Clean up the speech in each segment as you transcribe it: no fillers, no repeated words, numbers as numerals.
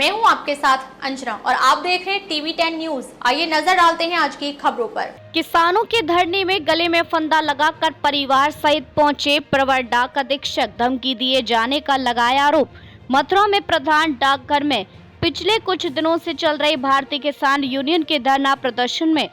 मैं हूं आपके साथ अंजना और आप देख रहे हैं टीवी 10 न्यूज। आइए नजर डालते हैं आज की खबरों पर। किसानों के धरने में गले में फंदा लगाकर परिवार सहित पहुंचे प्रवर डाक अधीक्षक, धमकी दिए जाने का लगाया आरोप। मथुरा में प्रधान डाकघर में पिछले कुछ दिनों से चल रही भारतीय किसान यूनियन के धरना प्रदर्शन में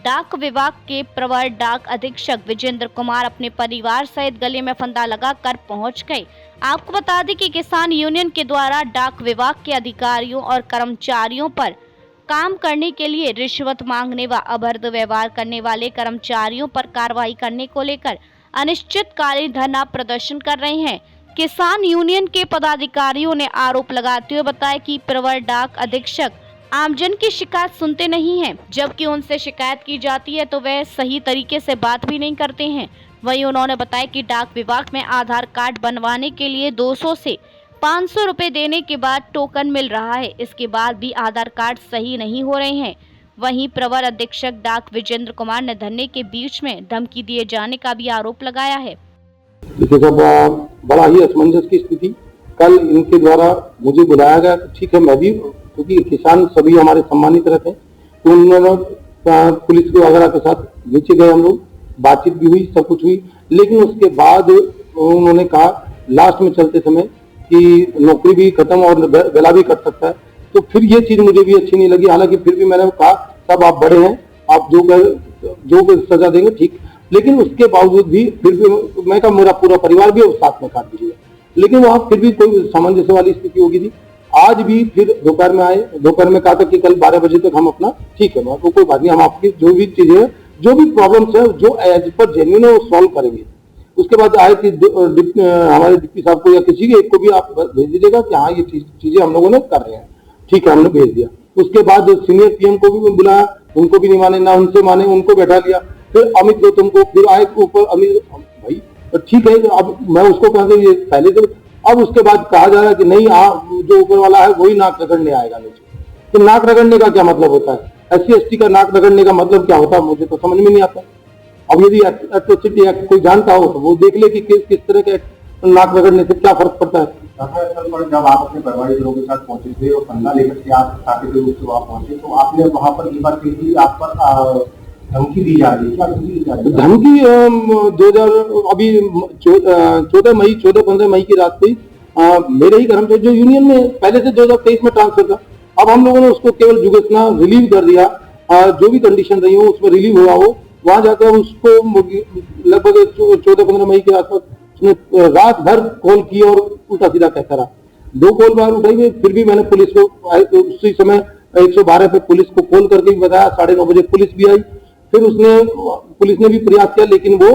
डाक विभाग के प्रवर डाक अधीक्षक विजेंद्र कुमार अपने परिवार सहित गले में फंदा लगाकर पहुंच गए। आपको बता दें कि किसान यूनियन के द्वारा डाक विभाग के अधिकारियों और कर्मचारियों पर काम करने के लिए रिश्वत मांगने व अभद्र व्यवहार करने वाले कर्मचारियों पर कार्रवाई करने को लेकर अनिश्चितकालीन धरना प्रदर्शन कर रहे हैं। किसान यूनियन के पदाधिकारियों ने आरोप लगाते हुए बताया कि प्रवर डाक अधीक्षक आमजन की शिकायत सुनते नहीं हैं, जबकि उनसे शिकायत की जाती है तो वह सही तरीके से बात भी नहीं करते हैं। वहीं उन्होंने बताया कि डाक विभाग में आधार कार्ड बनवाने के लिए 200 से 500 रुपए देने के बाद टोकन मिल रहा है, इसके बाद भी आधार कार्ड सही नहीं हो रहे हैं। वहीं प्रवर अधीक्षक डाक विजेंद्र कुमार ने धरने के बीच में धमकी दिए जाने का भी आरोप लगाया है। बड़ा ही असमंजस की स्थिति। कल इनके द्वारा मुझे बुलाया गया, ठीक है, मैं भी, क्योंकि किसान सभी हमारे सम्मानित रहते हैं, तो उन्होंने पुलिस वगैरह के साथ नीचे गए, हम लोग बातचीत भी हुई, सब कुछ हुई, लेकिन उसके बाद उन्होंने कहा लास्ट में चलते समय कि नौकरी भी खत्म और गला भी कट सकता है। तो फिर ये चीज मुझे भी अच्छी नहीं लगी। हालांकि फिर भी मैंने कहा सब आप बड़े हैं, आप जो सजा देंगे ठीक, लेकिन उसके बावजूद भी फिर भी मैं कहा मेरा पूरा परिवार भी साथ में काट दीजिएगा, लेकिन वहां फिर भी कोई सामंजस्य वाली स्थिति होगी थी। आज भी फिर दोपहर में आए, दोपहर में कहा था कि कल 12 बजे तक हम अपना, ठीक है, तो कोई बात नहीं, हम आपकी जो भी चीजें, जो भी प्रॉब्लम्स है, जो एज पर जेन्युइन है वो सॉल्व करेंगे। उसके बाद आए कि हमारे डिप्टी साहब को या किसी एक को भी आप भेज दीजिएगा कि हाँ ये चीजें हम लोगों ने कर रहे हैं, ठीक है, हमने भेज दिया। उसके बाद सीनियर पीएम को भी बुलाया, उनको भी नहीं माने, ना उनसे माने, उनको बैठा लिया। फिर अमित गौतम को, फिर आए ऊपर अमित भाई, ठीक है, अब मैं उसको कहता हूँ ये पहले तो, अब उसके बाद कहा जा रहा है कि नहीं, जो ऊपर वाला है वही नाक रगड़ने आएगा नीचे। तो नाक रगड़ने का क्या मतलब होता है? SC/ST का नाक रगड़ने का मतलब क्या होता है, मुझे तो समझ में नहीं आता। अब यदि एट्रोसिटी एक्ट कोई जानता हो तो वो देख ले कि किस तरह के नाक रगड़ने से क्या फर्क पड़ता है। जब आप अपने परिवार लोगों के साथ पहुंचे थे और फंदा लेकर के आप शादी के रूप से वहां पहुंचे, तो आपने वहां पर ये बात कही थी आप पर धमकी दी जा रही है, क्या धमकी? 2000 अभी 14-15 मई की रात को मेरे ही कर्मचारी जो यूनियन में पहले से 2023 में ट्रांसफर था, अब हम लोगों ने उसको केवल जुगतना रिलीव कर दिया, जो भी कंडीशन रही हो उसमें रिलीव हुआ हो, वहां जाकर उसको लगभग 14-15 मई के आसपास उसने रात भर कॉल की और उल्टा सीधा कहता रहा। 2 कॉल बार उठाई हुई, फिर भी मैंने पुलिस को उसी समय 112 पे पुलिस को कॉल करके भी बताया। 9:30 बजे पुलिस भी आई, फिर पुलिस ने भी प्रयास किया, लेकिन वो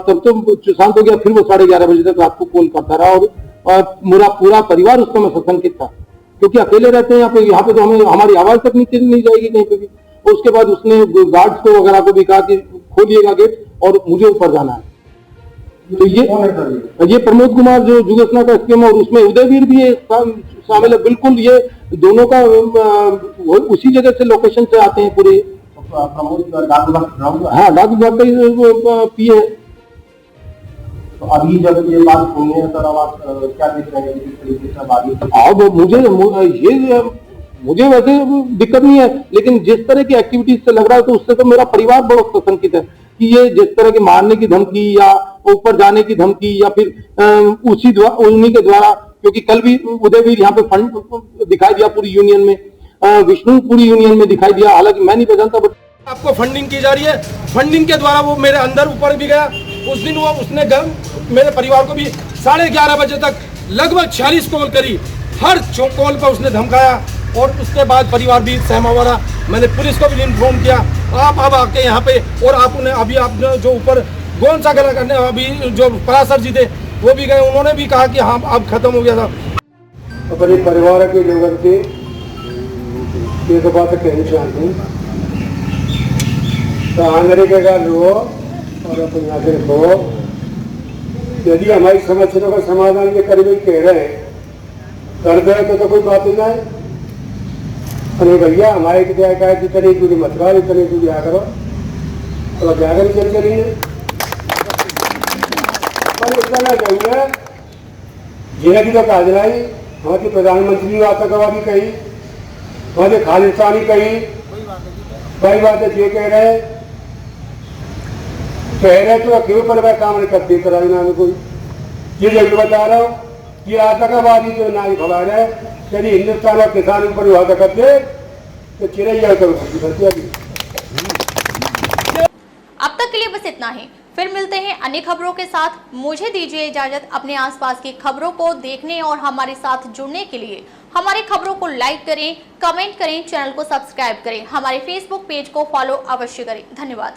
तब तो शांत हो गया। फिर वो 11:30 बजे तक रात को कॉल करता रहा और मेरा पूरा परिवार उस समय सशंकित था, क्योंकि अकेले रहते हैं यहाँ पे तो हमें हमारी आवाज तक नहीं जाएगी कहीं पे भी। उसके बाद उसने गार्ड्स को वगैरह को भी कहा कि खोलिएगा गेट और मुझे ऊपर जाना है। तो ये प्रमोद कुमार जो जुगसना का स्कीम, और उसमें उदयवीर भी शामिल है। बिल्कुल ये दोनों का उसी जगह से लोकेशन से आते हैं पूरे। हाँ, डाक विभाग का पीए है। तो अभी जब ये बात होनी है सर, अब आप क्या देख रहे हैं किस तरीके से अब मुझे वैसे दिक्कत नहीं है, लेकिन जिस तरह की एक्टिविटीज से लग रहा है तो उससे तो मेरा परिवार बहुत आशंकित है कि ये जिस तरह की मारने की धमकी या ऊपर जाने की धमकी या फिर उन्हीं के द्वारा, क्योंकि कल भी उदयवीर यहाँ पे फंड दिखाई दिया पूरी यूनियन में, विष्णु पूरी यूनियन में दिखाई दिया। हालांकि मैं नहीं पहचानता, बट आपको फंडिंग की जा रही है। फंडिंग के द्वारा वो मेरे अंदर ऊपर भी गया। उस दिन वो उसने मेरे परिवार को भी 11:30 बजे तक लगभग 46 कॉल करी, हर कॉल पर उसने धमकाया और उसके बाद परिवार भी सहमा हुआ रहा। मैंने पुलिस को भी इन्फॉर्म किया, आप अब आके यहाँ पे, और आप उन्हें अभी आप जो ऊपर गोन सा गला करने अभी जो परासर जी थे वो भी गए, उन्होंने भी कहा कि हाँ अब खत्म हो गया था। अपने परिवार के लोगों से एक बात कहना चाहते हैं, तो आंध्र के का लो और अपने यहाँ से रखो। यदि हमारी समस्याओं का समाधान ये करीब कह रहे हैं कर दे तो कोई बात नहीं है। अरे भैया हमारे क्या जितनी दूरी मत करो, इतनी दूरी आ करो, तो जाकर चल करेंगे। पर इतना ना चाहिए जिन्हें की तो काजलाई हमारे प्रधानमंत्री ने आतंकवादी कही, हमारे खालिस्तानी कही, कई बात ये कह रहे तो क्यों पर वह काम नहीं करते कराना में कोई। ये जरूर बता रहा हूँ कि आतंकवादी जो नाई भगा रहे, यदि हिंदुस्तान और किसान ऊपर हुआ करते तो चिड़ैया करती। अब तक के लिए बस इतना ही, फिर मिलते हैं अन्य खबरों के साथ। मुझे दीजिए इजाजत। अपने आसपास की खबरों को देखने और हमारे साथ जुड़ने के लिए हमारी खबरों को लाइक करें, कमेंट करें, चैनल को सब्सक्राइब करें, हमारे फेसबुक पेज को फॉलो अवश्य करें। धन्यवाद।